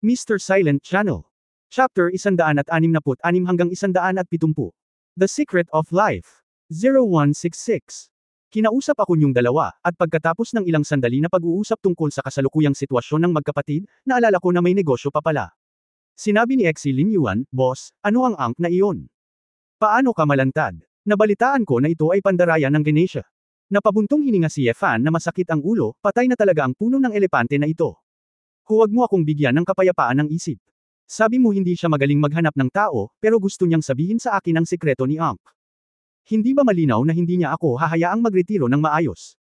Mr. Silent Channel. Chapter 166 hanggang 170. The Secret of Life. 0166. Kinausap ako niyong dalawa, at pagkatapos ng ilang sandali na pag-uusap tungkol sa kasalukuyang sitwasyon ng magkapatid, naalala ko na may negosyo pa pala. Sinabi ni Exi Lin Yuan, "Boss, ano ang angk na iyon? Paano ka malantad? Nabalitaan ko na ito ay pandaraya ng Ganesha." Napabuntong hininga si Yefan na masakit ang ulo, patay na talaga ang puno ng elepante na ito. Huwag mo akong bigyan ng kapayapaan ng isip. Sabi mo hindi siya magaling maghanap ng tao, pero gusto niyang sabihin sa akin ang sikreto ni Ankh. Hindi ba malinaw na hindi niya ako hahayaang magretiro ng maayos?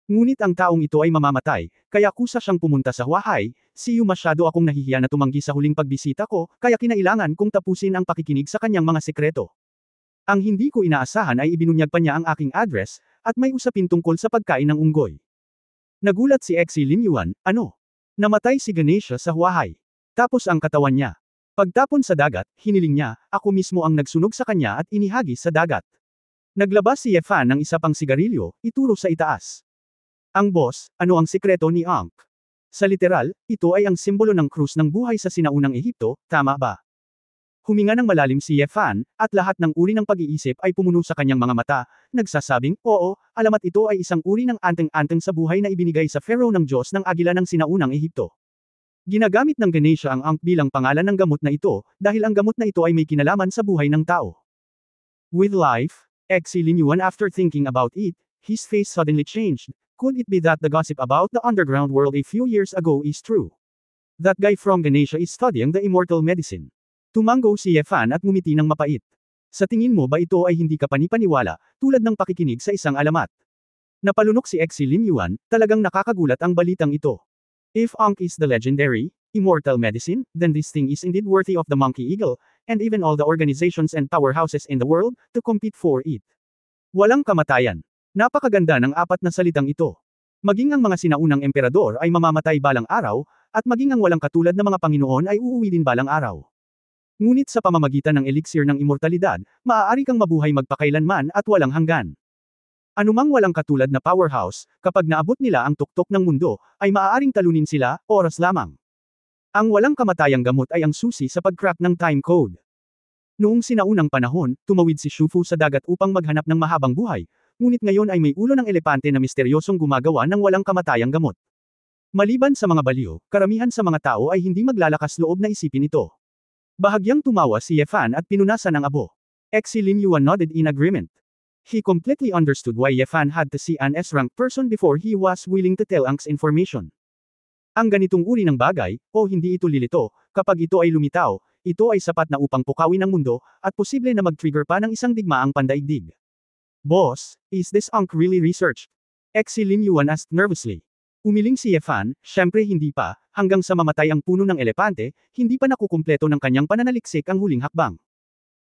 Ngunit ang taong ito ay mamamatay, kaya kusa siyang pumunta sa Huahay, siyo masyado akong nahihiya na tumanggi sa huling pagbisita ko, kaya kinailangan kong tapusin ang pakikinig sa kanyang mga sikreto. Ang hindi ko inaasahan ay ibinunyag pa niya ang aking address, at may usapin tungkol sa pagkain ng unggoy. Nagulat si Exi Lin Yuan, ano? Namatay si Ganesha sa Huahay. Tapos ang katawan niya. Pagtapon sa dagat, hiniling niya, ako mismo ang nagsunog sa kanya at inihagis sa dagat. Naglabas si Yefan ng isa pang sigarilyo, ituro sa itaas. Ang boss, ano ang sikreto ni Ankh? Sa literal, ito ay ang simbolo ng krus ng buhay sa sinaunang Ehipto, tama ba? Huminga ng malalim si Yefan, at lahat ng uri ng pag-iisip ay pumuno sa kanyang mga mata, nagsasabing, oo, alamat ito ay isang uri ng anteng-anteng sa buhay na ibinigay sa pharaoh ng Diyos ng Agila ng sinaunang Ehipto. Ginagamit ng Ganesha ang Ankh bilang pangalan ng gamot na ito, dahil ang gamot na ito ay may kinalaman sa buhay ng tao. With life, Exi Lin Yuan after thinking about it, his face suddenly changed. Could it be that the gossip about the underground world a few years ago is true? That guy from Ganesha is studying the immortal medicine. Tumango si Yefan at ngumiti ng mapait. Sa tingin mo ba ito ay hindi ka panipaniwala, tulad ng pakikinig sa isang alamat? Napalunok si Exi Lin Yuan, talagang nakakagulat ang balitang ito. If Ankh is the legendary, immortal medicine, then this thing is indeed worthy of the Monkey Eagle, and even all the organizations and powerhouses in the world, to compete for it. Walang kamatayan. Napakaganda ng apat na salitang ito. Maging ang mga sinaunang emperador ay mamamatay balang araw, at maging ang walang katulad na mga Panginoon ay uuwi din balang araw. Ngunit sa pamamagitan ng eliksir ng immortalidad, maaari kang mabuhay magpakailanman at walang hanggan. Anumang walang katulad na powerhouse, kapag naabot nila ang tuktok ng mundo, ay maaaring talunin sila, oras lamang. Ang walang kamatayang gamot ay ang susi sa pag-crack ng time code. Noong sinaunang panahon, tumawid si Shufu sa dagat upang maghanap ng mahabang buhay, ngunit ngayon ay may ulo ng elepante na misteryosong gumagawa ng walang kamatayang gamot. Maliban sa mga baliw, karamihan sa mga tao ay hindi maglalakas loob na isipin ito. Bahagyang tumawa si Yefan at pinunasan ang abo. Exi Lin Yuan nodded in agreement. He completely understood why Yefan had to see an S-rank person before he was willing to tell Ankh's information. Ang ganitong uri ng bagay, o hindi ito lilito, kapag ito ay lumitaw, ito ay sapat na upang pukawin ang mundo, at posible na mag-trigger pa ng isang digmaang pandaigdig. Boss, is this Ankh really researched? Exi Lin Yuan asked nervously. Umiling si Yefan, syempre hindi pa, hanggang sa mamatay ang puno ng elepante, hindi pa nakukumpleto ng kanyang pananaliksik ang huling hakbang.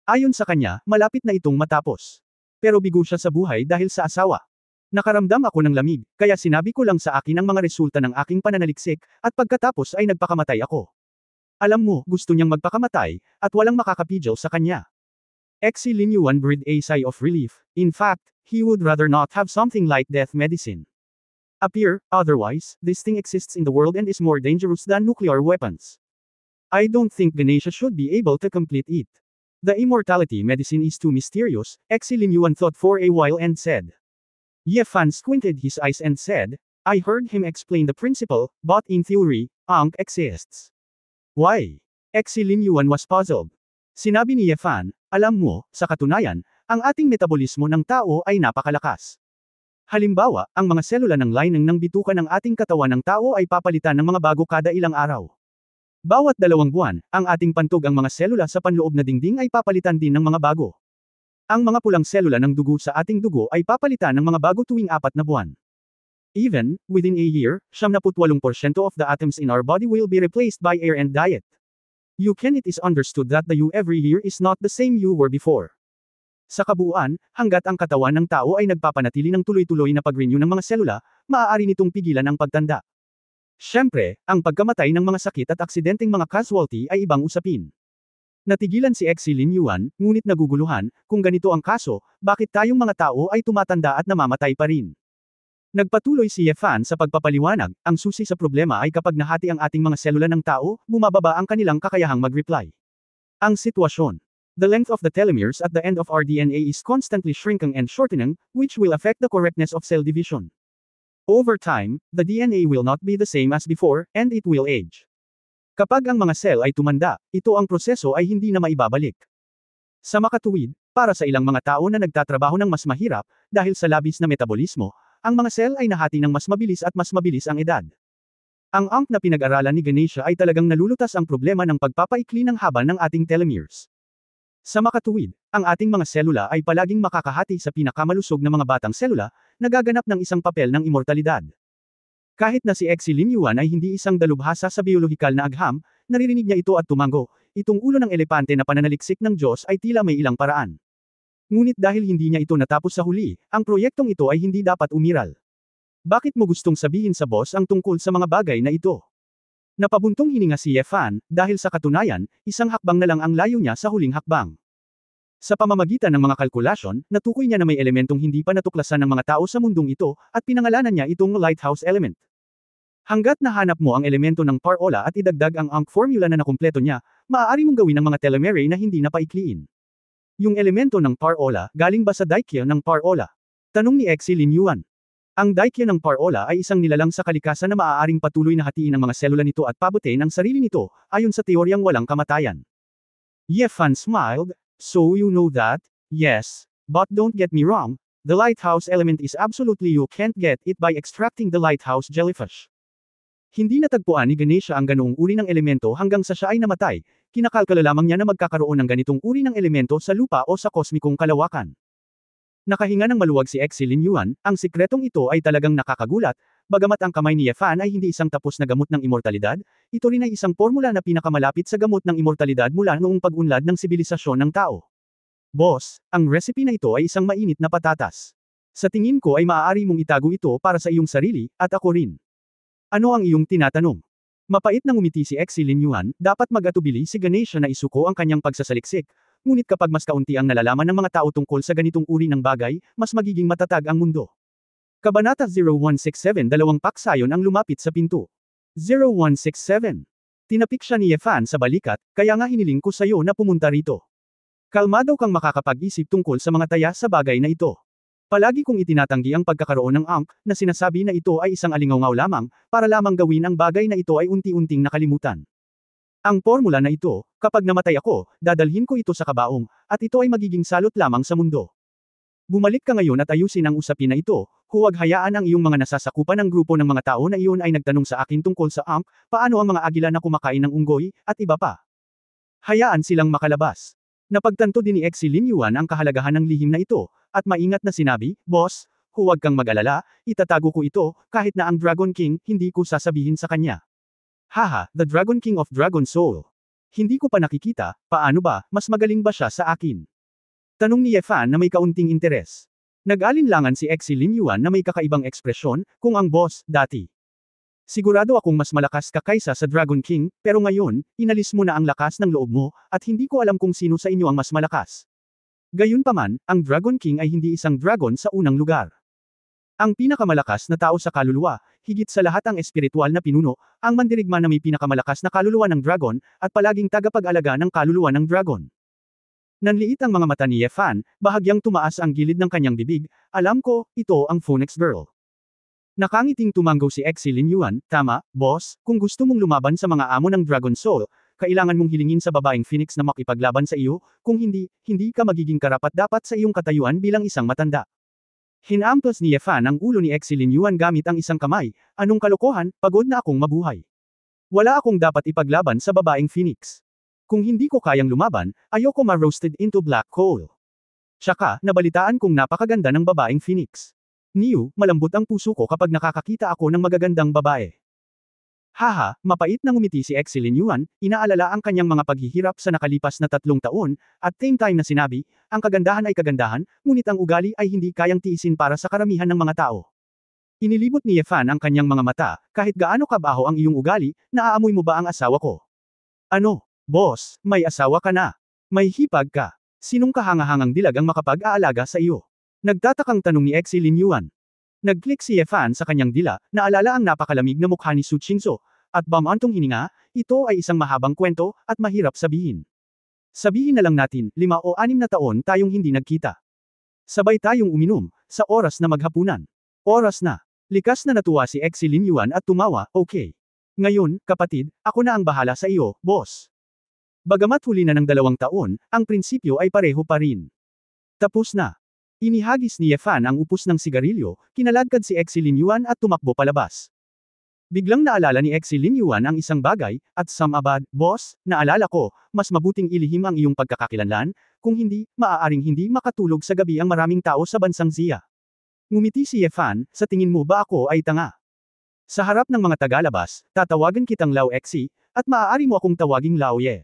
Ayon sa kanya, malapit na itong matapos. Pero bigo siya sa buhay dahil sa asawa. Nakaramdam ako ng lamig, kaya sinabi ko lang sa akin ang mga resulta ng aking pananaliksik, at pagkatapos ay nagpakamatay ako. Alam mo, gusto niyang magpakamatay, at walang makakapigil sa kanya. Exi Lin Yuan breathed a sigh of relief. In fact, he would rather not have something like death medicine. Otherwise, this thing exists in the world and is more dangerous than nuclear weapons. I don't think Ganesha should be able to complete it. The immortality medicine is too mysterious, Exi Lin Yuan thought for a while and said. Yefan squinted his eyes and said, I heard him explain the principle, but in theory, Ankh exists. Why? Exi Lin Yuan was puzzled. Sinabi ni Yefan, alam mo, sa katunayan, ang ating metabolismo ng tao ay napakalakas. Halimbawa, ang mga selula ng lining ng bituka ng ating katawan ng tao ay papalitan ng mga bago kada ilang araw. Bawat 2 buwan, ang ating pantog ang mga selula sa panloob na dingding ay papalitan din ng mga bago. Ang mga pulang selula ng dugo sa ating dugo ay papalitan ng mga bago tuwing 4 na buwan. Even, within a year, 78% of the atoms in our body will be replaced by air and diet. It is understood that the you every year is not the same you were before. Sa kabuuan, hanggat ang katawan ng tao ay nagpapanatili ng tuloy-tuloy na pag-renew ng mga selula, maaari nitong pigilan ang pagtanda. Siyempre, ang pagkamatay ng mga sakit at aksidenteng mga casualty ay ibang usapin. Natigilan si Exi Lin Yuan, ngunit naguguluhan, kung ganito ang kaso, bakit tayong mga tao ay tumatanda at namamatay pa rin? Nagpatuloy si Ye Fan sa pagpapaliwanag, ang susi sa problema ay kapag nahati ang ating mga selula ng tao, bumababa ang kanilang kakayahang mag-reply. Ang sitwasyon. The length of the telomeres at the end of our DNA is constantly shrinking and shortening, which will affect the correctness of cell division. Over time, the DNA will not be the same as before, and it will age. Kapag ang mga cell ay tumanda, ito ang proseso ay hindi na maibabalik. Sa makatuwid, para sa ilang mga tao na nagtatrabaho ng mas mahirap, dahil sa labis na metabolismo, ang mga cell ay nahati ng mas mabilis at mas mabilis ang edad. Ang ANK na pinag-aralan ni Ganesha ay talagang nalulutas ang problema ng pagpapaikli ng haba ng ating telomeres. Sa makatuwid, ang ating mga selula ay palaging makakahati sa pinakamalusog na mga batang selula, nagaganap ng isang papel ng immortalidad. Kahit na si Exi Lin Yuan ay hindi isang dalubhasa sa biolohikal na agham, naririnig niya ito at tumango, itong ulo ng elepante na pananaliksik ng Diyos ay tila may ilang paraan. Ngunit dahil hindi niya ito natapos sa huli, ang proyektong ito ay hindi dapat umiral. Bakit mo gustong sabihin sa boss ang tungkol sa mga bagay na ito? Napabuntong hininga si Ye Fan, dahil sa katunayan, isang hakbang na lang ang layo niya sa huling hakbang. Sa pamamagitan ng mga kalkulasyon, natukoy niya na may elementong hindi pa natuklasan ng mga tao sa mundong ito, at pinangalanan niya itong lighthouse element. Hanggat nahanap mo ang elemento ng parola at idagdag ang ANK formula na nakumpleto niya, maaari mong gawin ang mga telomere na hindi napaikliin. Yung elemento ng parola, galing ba sa daikyo ng parola? Tanong ni Exi Lin Yuan. Ang daikyo ng parola ay isang nilalang sa kalikasan na maaaring patuloy na hatiin ang mga selula nito at pabutin ang sarili nito, ayon sa teoryang walang kamatayan. Ye Fan smiled, so you know that, yes, but don't get me wrong, the lighthouse element is absolutely you can't get it by extracting the lighthouse jellyfish. Hindi natagpuan ni Ganesha ang ganoong uri ng elemento hanggang sa siya ay namatay, kinakalkala lamang niya na magkakaroon ng ganitong uri ng elemento sa lupa o sa kosmikong kalawakan. Nakahinga ng maluwag si Exi Lin Yuan, ang sikretong ito ay talagang nakakagulat, bagamat ang kamay ni Ye Fan ay hindi isang tapos na gamot ng immortalidad, ito rin ay isang formula na pinakamalapit sa gamot ng immortalidad mula noong pag-unlad ng sibilisasyon ng tao. Boss, ang recipe na ito ay isang mainit na patatas. Sa tingin ko ay maaari mong itago ito para sa iyong sarili, at ako rin. Ano ang iyong tinatanong? Mapait na ngumiti si Exi Lin Yuan, dapat mag-atubili si Ganesha na isuko ang kanyang pagsasaliksik. Ngunit kapag mas kaunti ang nalalaman ng mga tao tungkol sa ganitong uri ng bagay, mas magiging matatag ang mundo. Kabanata 0167 Dalawang paksayon ang lumapit sa pinto. 0167. Tinapik siya ni Ye Fan sa balikat, kaya nga hiniling ko sa'yo na pumunta rito. Kalmado kang makakapag-isip tungkol sa mga taya sa bagay na ito. Palagi kong itinatanggi ang pagkakaroon ng ANK, na sinasabi na ito ay isang alingaw lamang, para lamang gawin ang bagay na ito ay unti-unting nakalimutan. Ang formula na ito, kapag namatay ako, dadalhin ko ito sa kabaong, at ito ay magiging salot lamang sa mundo. Bumalik ka ngayon at ayusin ang usapin na ito, huwag hayaan ang iyong mga nasasakupan ng grupo ng mga tao na iyon ay nagtanong sa akin tungkol sa ANK, paano ang mga agila na kumakain ng unggoy, at iba pa. Hayaan silang makalabas. Napagtanto din ni Exi Lin Yuan ang kahalagahan ng lihim na ito, at maingat na sinabi, boss, huwag kang mag-alala, itatago ko ito, kahit na ang Dragon King, hindi ko sasabihin sa kanya. Haha, the Dragon King of Dragon Soul. Hindi ko pa nakikita, paano ba, mas magaling ba siya sa akin? Tanong ni Ye Fan na may kaunting interes. Nag-alinlangan si Exi Lin Yuan na may kakaibang ekspresyon, kung ang boss, dati. Sigurado akong mas malakas ka kaysa sa Dragon King, pero ngayon, inalis mo na ang lakas ng loob mo, at hindi ko alam kung sino sa inyo ang mas malakas. Gayunpaman, ang Dragon King ay hindi isang dragon sa unang lugar. Ang pinakamalakas na tao sa kaluluwa, higit sa lahat ang espiritual na pinuno, ang mandirigma na may pinakamalakas na kaluluwa ng dragon, at palaging tagapag-alaga ng kaluluwa ng dragon. Nanliit ang mga mata ni Ye Fan, bahagyang tumaas ang gilid ng kanyang bibig, alam ko, ito ang Phoenix Girl. Nakangiting tumanggaw si Exi Lin Yuan, tama, boss, kung gusto mong lumaban sa mga amo ng Dragon Soul, kailangan mong hilingin sa babaeng Phoenix na makipaglaban sa iyo, kung hindi, hindi ka magiging karapat-dapat sa iyong katayuan bilang isang matanda. Hinamplas ni Ye Fan ang ulo ni Exi Lin Yuan gamit ang isang kamay, anong kalokohan, pagod na akong mabuhay. Wala akong dapat ipaglaban sa babaeng Phoenix. Kung hindi ko kayang lumaban, ayoko ma-roasted into black coal. Tsaka, nabalitaan kong napakaganda ng babaeng Phoenix. Niu, malambot ang puso ko kapag nakakakita ako ng magagandang babae. Haha, mapait na ngumiti si Exi Lin Yuan, inaalala ang kanyang mga paghihirap sa nakalipas na 3 taon, at same time na sinabi, ang kagandahan ay kagandahan, ngunit ang ugali ay hindi kayang tiisin para sa karamihan ng mga tao. Inilibot ni Ye Fan ang kanyang mga mata, kahit gaano kabaho ang iyong ugali, naaamoy mo ba ang asawa ko? Ano, boss, may asawa ka na? May hipag ka? Sinong kahangahangang dilag ang makapag-aalaga sa iyo? Nagtatakang tanong ni Exi Lin Yuan. Nag-click si Yefan sa kanyang dila, naalala ang napakalamig na mukha ni Su Qingzhou, at bamantong hininga, ito ay isang mahabang kwento, at mahirap sabihin. Sabihin na lang natin, 5 o 6 na taon tayong hindi nagkita. Sabay tayong uminom, sa oras na maghapunan. Oras na. Likas na natuwa si Exi Lin Yuan at tumawa, okay. Ngayon, kapatid, ako na ang bahala sa iyo, boss. Bagamat huli na ng 2 taon, ang prinsipyo ay pareho pa rin. Tapos na. Inihagis ni Yefan ang upos ng sigarilyo, kinaladkad si Exi Lin Yuan at tumakbo palabas. Biglang naalala ni Exi Lin Yuan ang isang bagay, at samabad, boss, naalala ko, mas mabuting ilihim ang iyong pagkakakilanlan, kung hindi, maaaring hindi makatulog sa gabi ang maraming tao sa bansang Xia. Ngumiti si Yefan, sa tingin mo ba ako ay tanga? Sa harap ng mga tagalabas, tatawagan kitang Lao Exi, at maaari mo akong tawaging Lao Ye.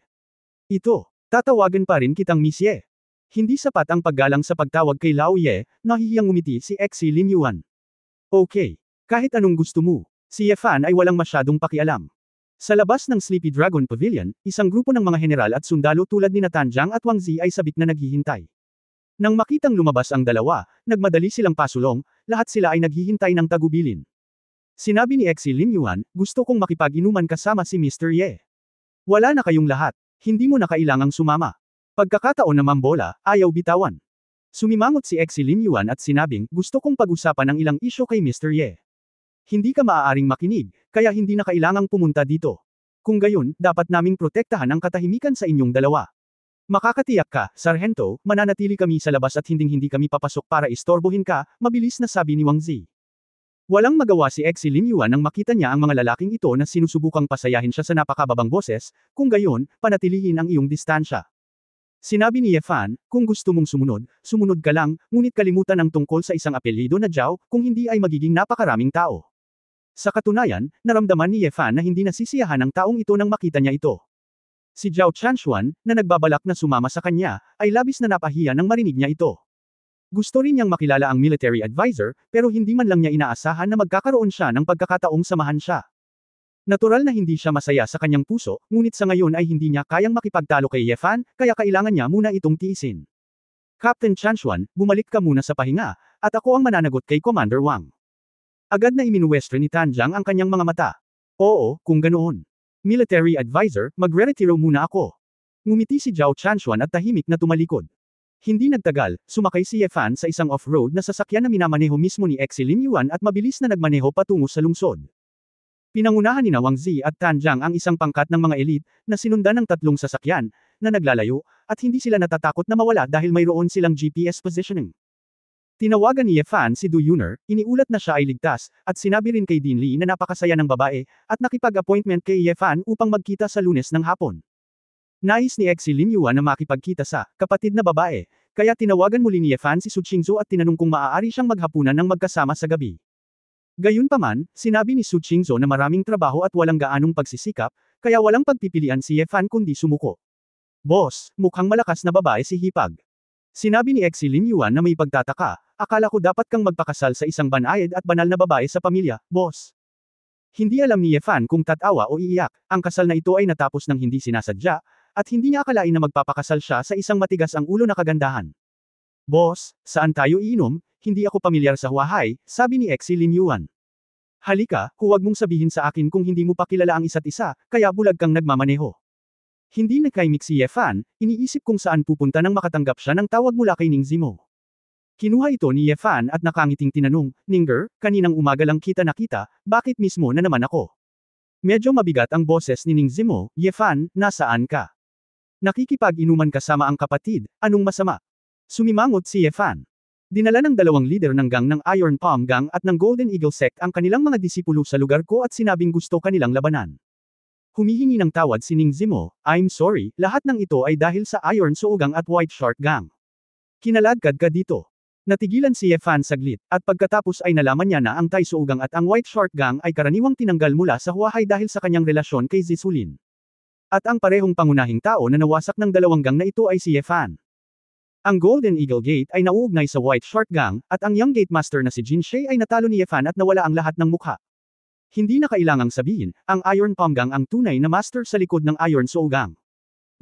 Ito, tatawagan pa rin kitang Miss Ye. Hindi sapat ang paggalang sa pagtawag kay Lao Ye, nahihiyang ngumiti si Exi Lin Yuan. Okay. Kahit anong gusto mo. Si Yefan ay walang masyadong pakialam. Sa labas ng Sleepy Dragon Pavilion, isang grupo ng mga general at sundalo tulad ni Tanjang at Wang Zi ay sabik na naghihintay. Nang makitang lumabas ang dalawa, nagmadali silang pasulong, lahat sila ay naghihintay ng tagubilin. Sinabi ni Exi Lin Yuan, gusto kong makipag-inuman kasama si Mr. Ye. Wala na kayong lahat. Hindi mo na kailangang sumama. Pagkakataon na mambola, ayaw bitawan. Sumimangot si Exi Lin Yuan at sinabing, gusto kong pag-usapan ang ilang isyo kay Mr. Ye. Hindi ka maaaring makinig, kaya hindi na kailangang pumunta dito. Kung gayon, dapat naming protektahan ang katahimikan sa inyong dalawa. Makakatiyak ka, Sargento, mananatili kami sa labas at hinding-hindi kami papasok para istorbohin ka, mabilis na sabi ni Wang Zi. Walang magawa si Exi Lin Yuan nang makita niya ang mga lalaking ito na sinusubukang pasayahin siya sa napakababang boses, kung gayon, panatilihin ang iyong distansya. Sinabi ni Yefan, kung gusto mong sumunod ka lang, ngunit kalimutan ang tungkol sa isang apelyido na Zhao, kung hindi ay magiging napakaraming tao. Sa katunayan, naramdaman ni Yefan na hindi nasisiyahan ang taong ito nang makita niya ito. Si Zhao Chanshuan, na nagbabalak na sumama sa kanya, ay labis na napahiya nang marinig niya ito. Gusto rin niyang makilala ang military advisor, pero hindi man lang niya inaasahan na magkakaroon siya ng pagkakataong samahan siya. Natural na hindi siya masaya sa kanyang puso, ngunit sa ngayon ay hindi niya kayang makipagtalo kay Yefan, kaya kailangan niya muna itong tiisin. Captain Chanshuan, bumalik ka muna sa pahinga, at ako ang mananagot kay Commander Wang. Agad na iminuwestro ni Tanjang ang kanyang mga mata. Oo, kung ganoon. Military advisor, magre-retiro muna ako. Ngumiti si Zhao Chanshuan at tahimik na tumalikod. Hindi nagtagal, sumakay si Yefan sa isang off-road na sasakyan na minamaneho mismo ni Exi Lin Yuan at mabilis na nagmaneho patungo sa lungsod. Pinangunahan ni Wang Zi at Tanjang ang isang pangkat ng mga elite, na sinundan ng 3 sasakyan, na naglalayo, at hindi sila natatakot na mawala dahil mayroon silang GPS positioning. Tinawagan ni Yefan si Du Yuner, iniulat na siya ay ligtas, at sinabi rin kay Dean Li na napakasaya ng babae, at nakipag-appointment kay Yefan upang magkita sa Lunes ng hapon. Nais ni Exi Lin Yuan na makipagkita sa kapatid na babae, kaya tinawagan muli ni Yefan si Su Qingzhou at tinanong kung maaari siyang maghapunan ng magkasama sa gabi. Gayunpaman, sinabi ni Su Qingzhou na maraming trabaho at walang gaanong pagsisikap, kaya walang pagpipilian si Yefan kundi sumuko. Boss, mukhang malakas na babae si Hipag. Sinabi ni Exi Lin Yuan na may pagtataka, akala ko dapat kang magpakasal sa isang banayad at banal na babae sa pamilya, boss. Hindi alam ni Yefan kung tatawa o iiyak, ang kasal na ito ay natapos ng hindi sinasadya, at hindi niya akalain na magpapakasal siya sa isang matigas ang ulo na kagandahan. Boss, saan tayo iinom? Hindi ako pamilyar sa Huahay, sabi ni Exi Lin Yuan. Halika, huwag mong sabihin sa akin kung hindi mo pa kilala ang isa't isa, kaya bulag kang nagmamaneho. Hindi nagkaimik si Yefan, iniisip kung saan pupunta nang makatanggap siya ng tawag mula kay Ning Zimo. Kinuha ito ni Yefan at nakangiting tinanong, Ninger, kaninang umaga lang kita nakita, bakit mismo na naman ako? Medyo mabigat ang boses ni Ning Zimo, Yefan, nasaan ka? Nakikipag-inuman kasama ang kapatid, anong masama? Sumimangot si Yefan. Dinala ng 2 leader ng gang ng Iron Palm Gang at ng Golden Eagle Sect ang kanilang mga disipulo sa lugar ko at sinabing gusto kanilang labanan. Humihingi ng tawad si Ning Zimo, I'm sorry, lahat ng ito ay dahil sa Iron Suogang at White Shark Gang. Kinaladkad ka dito. Natigilan si Yefan saglit, at pagkatapos ay nalaman niya na ang Tai Suogang at ang White Shark Gang ay karaniwang tinanggal mula sa Huahay dahil sa kanyang relasyon kay Zisulin. At ang parehong pangunahing tao na nawasak ng 2 gang na ito ay si Yefan. Ang Golden Eagle Gate ay nauugnay sa White Shark Gang, at ang Young Gate Master na si Jin Shay ay natalo ni Yefan at nawala ang lahat ng mukha. Hindi na kailangang sabihin, ang Iron Palm Gang ang tunay na master sa likod ng Iron Soul Gang.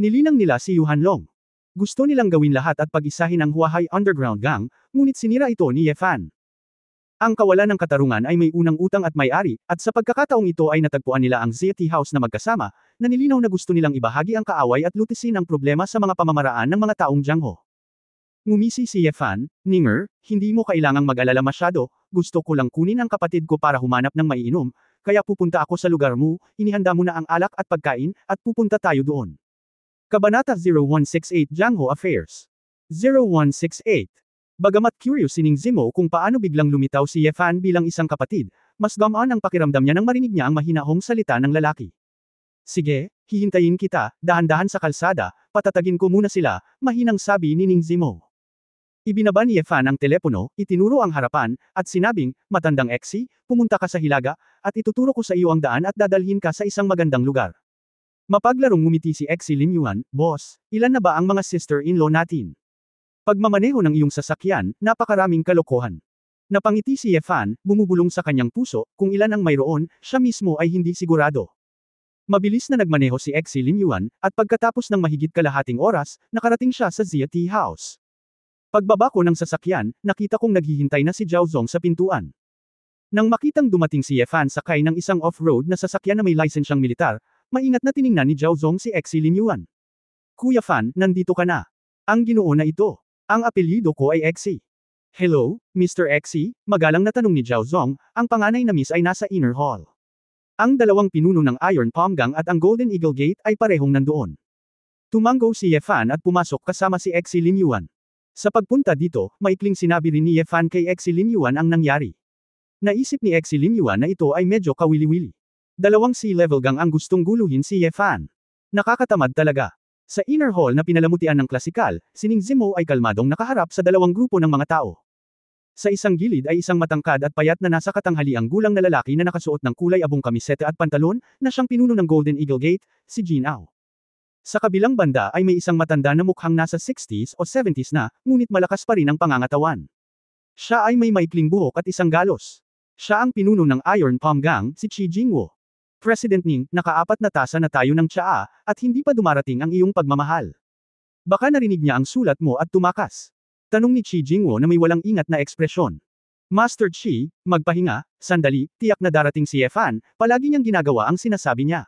Nilinang nila si Yuhan Long. Gusto nilang gawin lahat at pag-isahin ang Huahay Underground Gang, ngunit sinira ito ni Yefan. Ang kawalan ng katarungan ay may unang utang at may-ari, at sa pagkakataong ito ay natagpuan nila ang Zia Tea House na magkasama, na nilinaw na gusto nilang ibahagi ang kaaway at lutisin ang problema sa mga pamamaraan ng mga taong Jiangho. Ngumisi si Ye Fan, Ninger, hindi mo kailangang mag-alala masyado, gusto ko lang kunin ang kapatid ko para humanap ng maiinom, kaya pupunta ako sa lugar mo, inihanda mo na ang alak at pagkain, at pupunta tayo doon. Kabanata 0168 Jiangho Affairs 0168. Bagamat curious si Ning Zimo kung paano biglang lumitaw si Ye Fan bilang isang kapatid, mas gamaan ang pakiramdam niya nang marinig niya ang mahinahong salita ng lalaki. Sige, hihintayin kita, dahan-dahan sa kalsada, patatagin ko muna sila, mahinang sabi ni Ning Zimo. Ibinaba ni Ye Fan ang telepono, itinuro ang harapan, at sinabing, matandang Exi, pumunta ka sa Hilaga, at ituturo ko sa iyo ang daan at dadalhin ka sa isang magandang lugar. Mapaglarong ngumiti si Exi Lin Yuan, boss, ilan na ba ang mga sister-in-law natin? Pagmamaneho ng iyong sasakyan, napakaraming kalokohan. Napangiti si Ye Fan, bumubulong sa kanyang puso, kung ilan ang mayroon, siya mismo ay hindi sigurado. Mabilis na nagmaneho si Exi Lin Yuan, at pagkatapos ng mahigit kalahating oras, nakarating siya sa Zia Tea House. Pagbaba ko ng sasakyan, nakita kong naghihintay na si Zhao Zong sa pintuan. Nang makitang dumating si Ye Fan sakay ng isang off-road na sasakyan na may lisensyang militar, maingat na tiningnan ni Zhao Zong si Exi Lin Yuan. Kuya Fan, nandito ka na. Ang Ginoo na ito. Ang apelyido ko ay Exi. Hello, Mr. Exi, magalang na tanong ni Zhao Zong, ang panganay na miss ay nasa inner hall. Ang dalawang pinuno ng Iron Palm Gang at ang Golden Eagle Gate ay parehong nandoon. Tumango si Ye Fan at pumasok kasama si Exi Lin Yuan. Sa pagpunta dito, maikling sinabi rin ni Ye Fan kay Exi Lin Yuan ang nangyari. Naisip ni Exi Lin Yuan na ito ay medyo kawili-wili. Dalawang sea-level gang ang gustong guluhin si Ye Fan. Nakakatamad talaga. Sa inner hall na pinalamutian ng klasikal, si Ning Zimo ay kalmadong nakaharap sa dalawang grupo ng mga tao. Sa isang gilid ay isang matangkad at payat na nasa katanghaliang gulang na lalaki na nakasuot ng kulay abong kamiseta at pantalon, na siyang pinuno ng Golden Eagle Gate, si Jin Ao. Sa kabilang banda ay may isang matanda na mukhang nasa 60s o 70s na, ngunit malakas pa rin ang pangangatawan. Siya ay may maikling buhok at isang galos. Siya ang pinuno ng Iron Palm Gang, si Chi Jingwo. President Ning, nakaapat na tasa na tayo ng tsaa, at hindi pa dumarating ang iyong pagmamahal. Baka narinig niya ang sulat mo at tumakas. Tanong ni Chi Jingwo na may walang ingat na ekspresyon. Master Chi, magpahinga, sandali, tiyak na darating si Ye Fan, palagi niyang ginagawa ang sinasabi niya.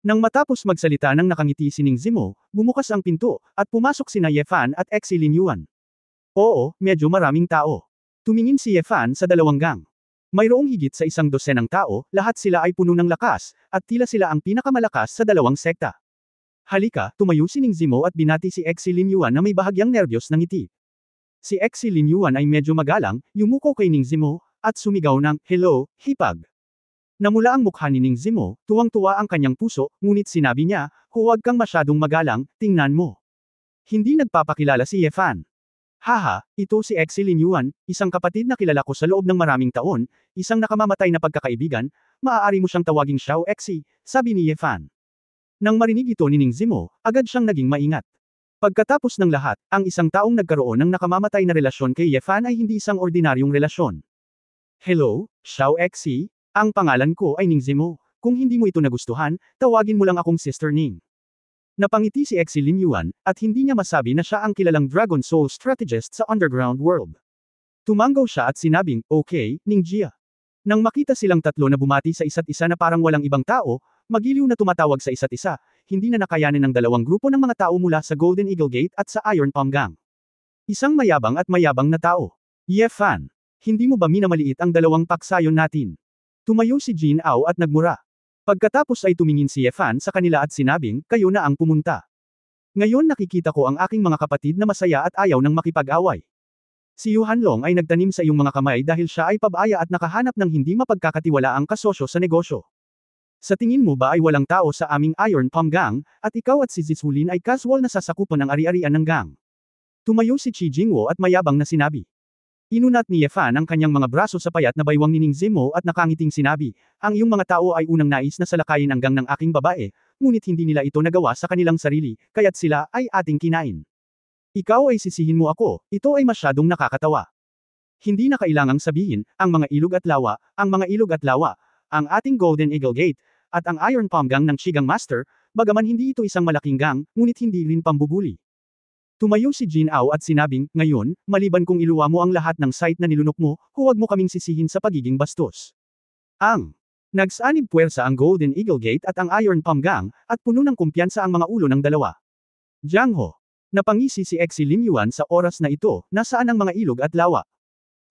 Nang matapos magsalita ng nakangiti si Ning Zimo, bumukas ang pinto, at pumasok sina Ye Fan at Exi Lin Yuan. Oo, medyo maraming tao. Tumingin si Ye Fan sa dalawang gang. Mayroong higit sa 100 tao, lahat sila ay puno ng lakas, at tila sila ang pinakamalakas sa dalawang sekta. Halika, tumayo si Ning Zimo at binati si Exi Lin Yuan na may bahagyang nerbiyos ng ngiti. Si Exi Lin Yuan ay medyo magalang, yumuko kay Ning Zimo, at sumigaw ng, hello, hipag. Namula ang mukha ni Ning Zimo, tuwang-tuwa ang kanyang puso, ngunit sinabi niya, huwag kang masyadong magalang, tingnan mo. Hindi nagpapakilala si Ye Fan. Haha, ito si Exi Lin Yuan, isang kapatid na kilala ko sa loob ng maraming taon, isang nakamamatay na pagkakaibigan, maaari mo siyang tawaging Xiao Exi, sabi ni Ye Fan. Nang marinig ito ni Ning Zimo, agad siyang naging maingat. Pagkatapos ng lahat, ang isang taong nagkaroon ng nakamamatay na relasyon kay Ye Fan ay hindi isang ordinaryong relasyon. Hello, Xiao Exi, ang pangalan ko ay Ning Zimo, kung hindi mo ito nagustuhan, tawagin mo lang akong Sister Ning. Napangiti si Exi Lin Yuan, at hindi niya masabi na siya ang kilalang Dragon Soul strategist sa underground world. Tumango siya at sinabing, okay, Ning Jia. Nang makita silang tatlo na bumati sa isa't isa na parang walang ibang tao, magiliw na tumatawag sa isa't isa, hindi na nakayanin ng dalawang grupo ng mga tao mula sa Golden Eagle Gate at sa Iron Palm Gang. Isang mayabang at mayabang na tao. Ye Fan, hindi mo ba minamaliit ang dalawang paksayon natin? Tumayo si Jin Ao at nagmura. Pagkatapos ay tumingin si Ye Fan sa kanila at sinabing, kayo na ang pumunta. Ngayon nakikita ko ang aking mga kapatid na masaya at ayaw ng makipag-away. Si Yu Hanlong ay nagtanim sa iyong mga kamay dahil siya ay pabaya at nakahanap ng hindi mapagkakatiwalaang kasosyo sa negosyo. Sa tingin mo ba ay walang tao sa aming Iron Palm Gang, at ikaw at si Zizulin ay casual na sasakupan ng ari-arian ng gang? Tumayo si Chi Jingwo at mayabang na sinabi. Inunat ni Ye Fan ang kanyang mga braso sa payat na baywang ni Ning Zimo at nakangiting sinabi, ang iyong mga tao ay unang nais na salakayin ang gang ng aking babae, ngunit hindi nila ito nagawa sa kanilang sarili, kaya't sila ay ating kinain. Ikaw ay sisihin mo ako, ito ay masyadong nakakatawa. Hindi na kailangang sabihin, ang mga ilog at lawa, ang mga ilog at lawa, ang ating Golden Eagle Gate, at ang Iron Palm Gang ng Chigang Master, bagaman hindi ito isang malaking gang, ngunit hindi rin pambubuli. Tumayo si Jin Ao at sinabing, ngayon, maliban kung iluwa mo ang lahat ng site na nilunok mo, huwag mo kaming sisihin sa pagiging bastos. Ang nagsanib puwersa ang Golden Eagle Gate at ang Iron Palm Gang, at puno ng kumpiyansa ang mga ulo ng dalawa. Jiang Ho. Napangisi si Exi Lin Yuan sa oras na ito, nasaan ang mga ilog at lawa.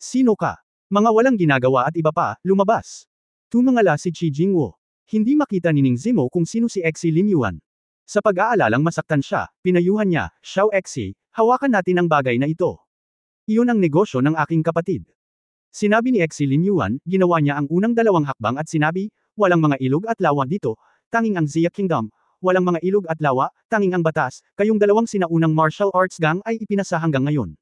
Sino ka? Mga walang ginagawa at iba pa, lumabas. Tumangala si Chi Jingwo. Hindi makita ni Ning Zimo kung sino si Exi Lin Yuan. Sa pag-aalalang masaktan siya, pinayuhan niya, Xiao Exi, hawakan natin ang bagay na ito. Iyon ang negosyo ng aking kapatid. Sinabi ni Exi Lin Yuan, ginawa niya ang unang dalawang hakbang at sinabi, walang mga ilog at lawa dito, tanging ang Xia Kingdom, walang mga ilog at lawa, tanging ang batas, kayong dalawang sinaunang martial arts gang ay ipinasa hanggang ngayon.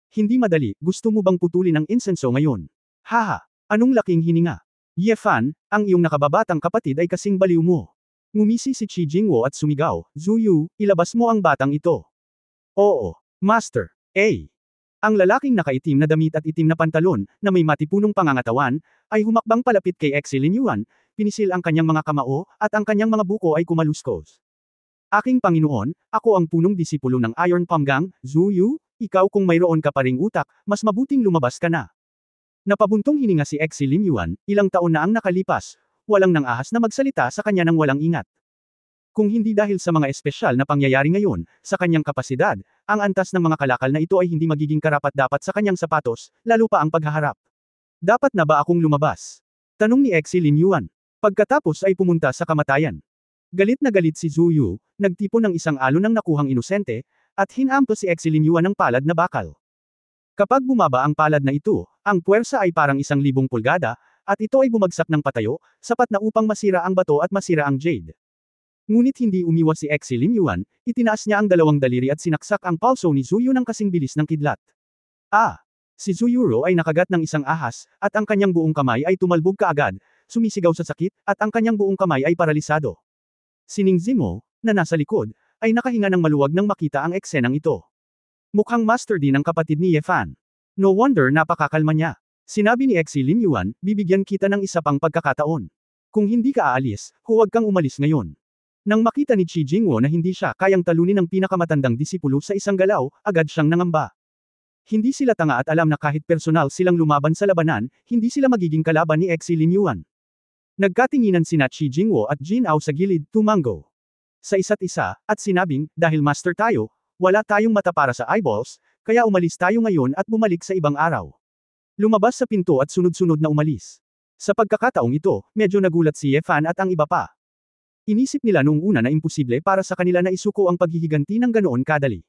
Hindi madali, gusto mo bang putulin ang insenso ngayon? Haha, anong laking hininga? Ye Fan, ang iyong nakababatang kapatid ay kasing baliw mo. Ngumisi si Chi Jingwo at sumigaw, Zuyu, ilabas mo ang batang ito. Oo, Master. Ang lalaking nakaitim na damit at itim na pantalon, na may matipunong pangangatawan, ay humakbang palapit kay Exi Lin Yuan, pinisil ang kanyang mga kamao, at ang kanyang mga buko ay kumaluskos. Aking Panginoon, ako ang punong disipulo ng Iron Palm Gang, Zuyu, ikaw kung mayroon ka pa ring utak, mas mabuting lumabas ka na. Napabuntong hininga si Exi Lin Yuan, ilang taon na ang nakalipas, walang nang ahas na magsalita sa kanya ng walang ingat. Kung hindi dahil sa mga espesyal na pangyayari ngayon, sa kanyang kapasidad, ang antas ng mga kalakal na ito ay hindi magiging karapat-dapat sa kanyang sapatos, lalo pa ang paghaharap. Dapat na ba akong lumabas? Tanong ni Exi Lin Yuan. Pagkatapos ay pumunta sa kamatayan. Galit na galit si Zhu Yu, nagtipon ng isang alon ng nakuhang inosente, at hinampo si Exi Lin Yuan ng palad na bakal. Kapag bumaba ang palad na ito, ang puwersa ay parang 1,000 pulgada, at ito ay bumagsak ng patayo, sapat na upang masira ang bato at masira ang jade. Ngunit hindi umiwas si Exi Lin Yuan, itinaas niya ang dalawang daliri at sinaksak ang palso ni Zuyu ng kasing bilis ng kidlat. Si Zuyuro ay nakagat ng isang ahas, at ang kanyang buong kamay ay tumalbog kaagad, sumisigaw sa sakit, at ang kanyang buong kamay ay paralisado. Si Ning Zimo, na nasa likod, ay nakahinga ng maluwag nang makita ang eksenang ito. Mukhang master din ang kapatid ni Ye Fan. No wonder napakakalma niya. Sinabi ni Exi Lin Yuan, bibigyan kita ng isa pang pagkakataon. Kung hindi ka aalis, huwag kang umalis ngayon. Nang makita ni Chi Jingwo na hindi siya kayang talunin ng pinakamatandang disipulo sa isang galaw, agad siyang nangamba. Hindi sila tanga at alam na kahit personal silang lumaban sa labanan, hindi sila magiging kalaban ni Exi Lin Yuan. Nagkatinginan sina Chi Jingwo at Jin Ao sa gilid, tumango sa isa't isa, at sinabing, dahil master tayo, wala tayong mata para sa eyeballs, kaya umalis tayo ngayon at bumalik sa ibang araw. Lumabas sa pinto at sunod-sunod na umalis. Sa pagkakataong ito, medyo nagulat si Ye Fan at ang iba pa. Inisip nila noong una na imposible para sa kanila na isuko ang paghihiganti ng ganoon kadali.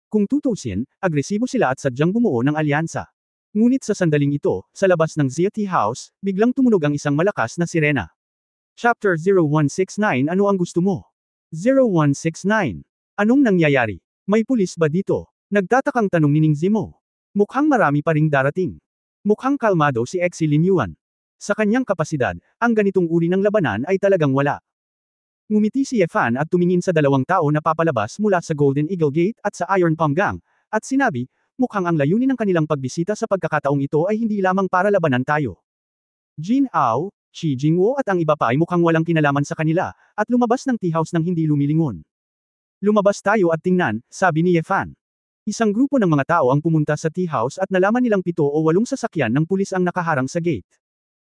Kung tutusin, agresibo sila at sadyang bumuo ng alyansa. Ngunit sa sandaling ito, sa labas ng Xia Tea House, biglang tumunog ang isang malakas na sirena. Chapter 0169 Ano ang gusto mo? 0169. Anong nangyayari? May pulis ba dito? Nagtatakang tanong ni Ning Zimo. Mukhang marami pa ring darating. Mukhang kalmado si Exi Lin Yuan. Sa kanyang kapasidad, ang ganitong uri ng labanan ay talagang wala. Ngumiti si Ye Fan at tumingin sa dalawang tao na papalabas mula sa Golden Eagle Gate at sa Iron Palm Gang, at sinabi, mukhang ang layunin ng kanilang pagbisita sa pagkakataong ito ay hindi lamang para labanan tayo. Jin Ao, Chi Jingwo at ang iba pa ay mukhang walang kinalaman sa kanila, at lumabas ng tea house nang hindi lumilingon. Lumabas tayo at tingnan, sabi ni Ye Fan. Isang grupo ng mga tao ang pumunta sa tea house at nalaman nilang 7 o 8 sasakyan ng pulis ang nakaharang sa gate.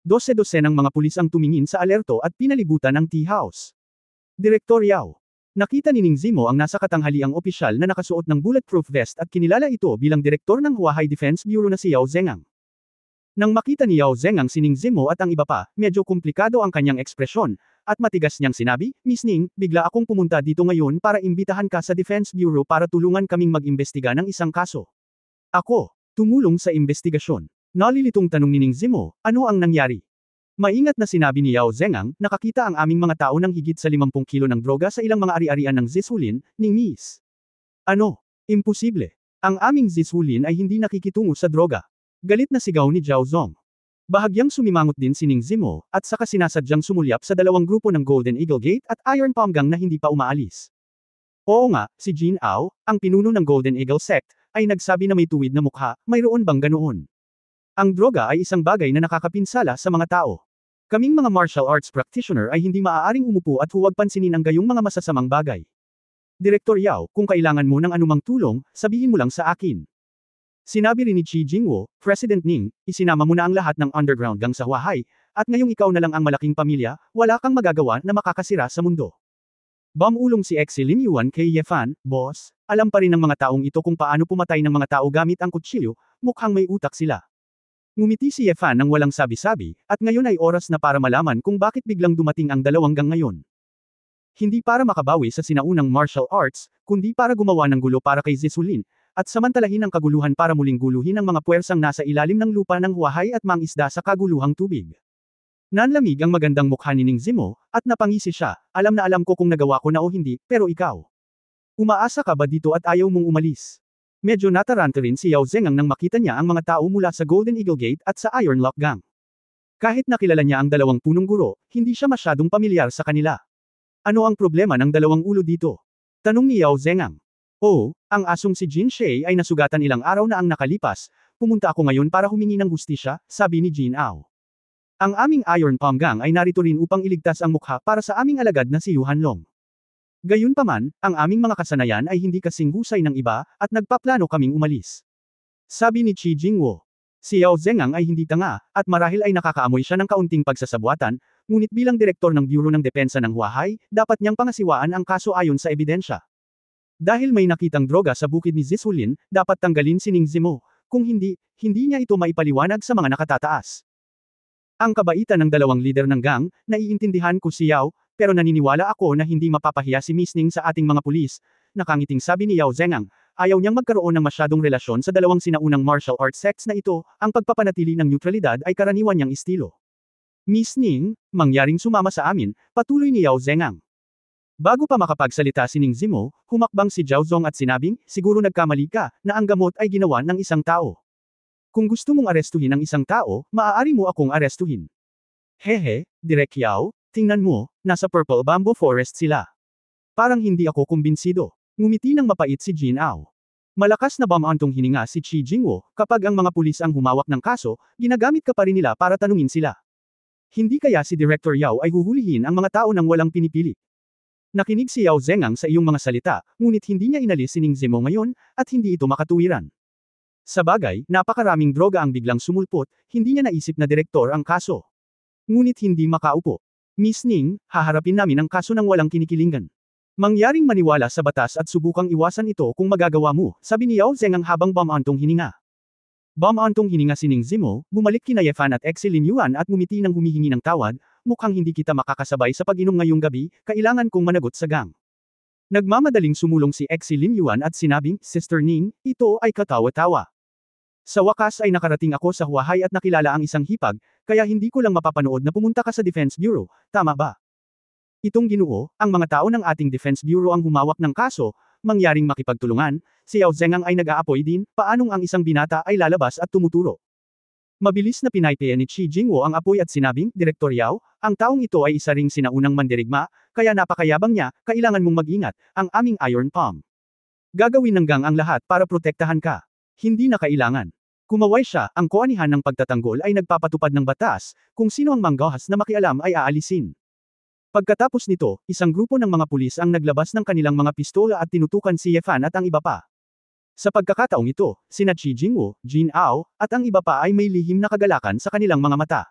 12 ng mga pulis ang tumingin sa alerto at pinalibutan ang tea house. Direktor Yao. Nakita ni Ning Zimo ang nasa katanghaliang opisyal na nakasuot ng bulletproof vest at kinilala ito bilang direktor ng Huahai Defense Bureau na si Yao Zhengang. Nang makita ni Yao Zhengang si Ning Zimo at ang iba pa, medyo komplikado ang kanyang ekspresyon, at matigas niyang sinabi, Miss Ning, bigla akong pumunta dito ngayon para imbitahan ka sa Defense Bureau para tulungan kaming mag-imbestiga ng isang kaso. Ako, tumulong sa investigasyon. Nalilitong tanong ni Ning Zimo, ano ang nangyari? Maingat na sinabi ni Yao Zhengang, nakakita ang aming mga tao ng higit sa 50 kilo ng droga sa ilang mga ari-arian ng Zishulin, ni Miss. Ano? Imposible. Ang aming Zishulin ay hindi nakikitungo sa droga. Galit na sigaw ni Zhao Zong. Bahagyang sumimangot din si Ning Zimo, at saka sinasadyang sumulyap sa dalawang grupo ng Golden Eagle Gate at Iron Palm Gang na hindi pa umaalis. Oo nga, si Jin Ao, ang pinuno ng Golden Eagle Sect, ay nagsabi na may tuwid na mukha, mayroon bang ganoon? Ang droga ay isang bagay na nakakapinsala sa mga tao. Kaming mga martial arts practitioner ay hindi maaaring umupo at huwag pansinin ang gayong mga masasamang bagay. Direktor Yao, kung kailangan mo ng anumang tulong, sabihin mo lang sa akin. Sinabi rin ni Chi Jingwo, President Ning, isinama mo na ang lahat ng underground gang sa Huahai, at ngayong ikaw na lang ang malaking pamilya, wala kang magagawa na makakasira sa mundo. Bumulong si Exi Lin Yuan kay Ye Fan, Boss, alam pa rin ng mga taong ito kung paano pumatay ng mga tao gamit ang kutsilyo, mukhang may utak sila. Ngumiti si Ye Fan nang walang sabi-sabi, at ngayon ay oras na para malaman kung bakit biglang dumating ang dalawang gang ngayon. Hindi para makabawi sa sinaunang martial arts, kundi para gumawa ng gulo para kay Zisulin, at samantalahin ang kaguluhan para muling guluhin ang mga puwersang nasa ilalim ng lupa ng Huahai at mangisda sa kaguluhang tubig. Nanlamig ang magandang mukha ni Ning Zimo, at napangisi siya, alam na alam ko kung nagawa ko na o hindi, pero ikaw. Umaasa ka ba dito at ayaw mong umalis? Medyo nataranta rin si Yao Zengang nang makita niya ang mga tao mula sa Golden Eagle Gate at sa Iron Lock Gang. Kahit nakilala niya ang dalawang punong guro, hindi siya masyadong pamilyar sa kanila. Ano ang problema ng dalawang ulo dito? Tanong ni Yao Zengang. Oh, ang asong si Jin Shay ay nasugatan ilang araw na ang nakalipas, pumunta ako ngayon para humingi ng hustisya, sabi ni Jin Ao. Ang aming Iron Palm Gang ay narito rin upang iligtas ang mukha para sa aming alagad na si Yu Hanlong. Gayunpaman, ang aming mga kasanayan ay hindi kasing husay ng iba, at nagpaplano kaming umalis. Sabi ni Chi Jingwo. Si Yao Zengang ay hindi tanga, at marahil ay nakakaamoy siya ng kaunting pagsasabuatan, ngunit bilang direktor ng Bureau ng Depensa ng Huahai, dapat niyang pangasiwaan ang kaso ayon sa ebidensya. Dahil may nakitang droga sa bukid ni Zisulin, dapat tanggalin si Ning Zimo, kung hindi, hindi niya ito maipaliwanag sa mga nakatataas. Ang kabaitan ng dalawang lider ng gang, naiintindihan ko si Yao, pero naniniwala ako na hindi mapapahiya si Miss Ning sa ating mga pulis, nakangiting sabi ni Yao Zengang. Ayaw niyang magkaroon ng masyadong relasyon sa dalawang sinaunang martial arts sects na ito, ang pagpapanatili ng neutralidad ay karaniwan niyang estilo. Miss Ning, mangyaring sumama sa amin, patuloy ni Yao Zengang. Bago pa makapagsalita si Ning Zimo, humakbang si Zhao Zong at sinabing, siguro nagkamali ka, na ang gamot ay ginawa ng isang tao. Kung gusto mong arestuhin ang isang tao, maaari mo akong arestuhin. Hehe, Direk Yao, tingnan mo, nasa Purple Bamboo Forest sila. Parang hindi ako kumbinsido. Ngumiti ng mapait si Jin Ao. Malakas na bamantong hininga si Chi Jingwo, kapag ang mga pulis ang humawak ng kaso, ginagamit ka pa rin nila para tanungin sila. Hindi kaya si Director Yao ay huhulihin ang mga tao nang walang pinipili. Nakinig si Yao Zengang sa iyong mga salita, ngunit hindi niya inalis si Ning Zimo ngayon, at hindi ito makatuwiran. Sa bagay, napakaraming droga ang biglang sumulpot, hindi niya naisip na direktor ang kaso. Ngunit hindi makaupo. Miss Ning, haharapin namin ang kaso ng walang kinikilingan. Mangyaring maniwala sa batas at subukang iwasan ito kung magagawa mo, sabi ni Yao Zengang habang bamantong hininga. Bamantong hininga si Ning Zimo, bumalik kina Ye Fan at Exi Lin Yuan at ngumiti ng humihingi ng tawad, mukhang hindi kita makakasabay sa pag-inom ngayong gabi, kailangan kong managot sa gang. Nagmamadaling sumulong si Exi Lin Yuan at sinabing, Sister Ning, ito ay katawa-tawa. Sa wakas ay nakarating ako sa Huahai at nakilala ang isang hipag, kaya hindi ko lang mapapanood na pumunta ka sa Defense Bureau, tama ba? Itong Ginoo, ang mga tao ng ating Defense Bureau ang humawak ng kaso, mangyaring makipagtulungan, si Yao Zengang ay nag-aapoy din, paanong ang isang binata ay lalabas at tumuturo. Mabilis na pinaypayan ni Chi Jingwo ang apoy at sinabing, Direktor Yao, ang taong ito ay isa ring sinaunang mandirigma, kaya napakayabang niya, kailangan mong mag-ingat, ang aming Iron Palm. Gagawin ng gang ang lahat para protektahan ka. Hindi na kailangan. Kumaway siya, ang koanihan ng pagtatanggol ay nagpapatupad ng batas, kung sino ang manggahas na makialam ay aalisin. Pagkatapos nito, isang grupo ng mga pulis ang naglabas ng kanilang mga pistola at tinutukan si Ye Fan at ang iba pa. Sa pagkakataong ito, sina Chi Jingwo, Jin Ao, at ang iba pa ay may lihim na kagalakan sa kanilang mga mata.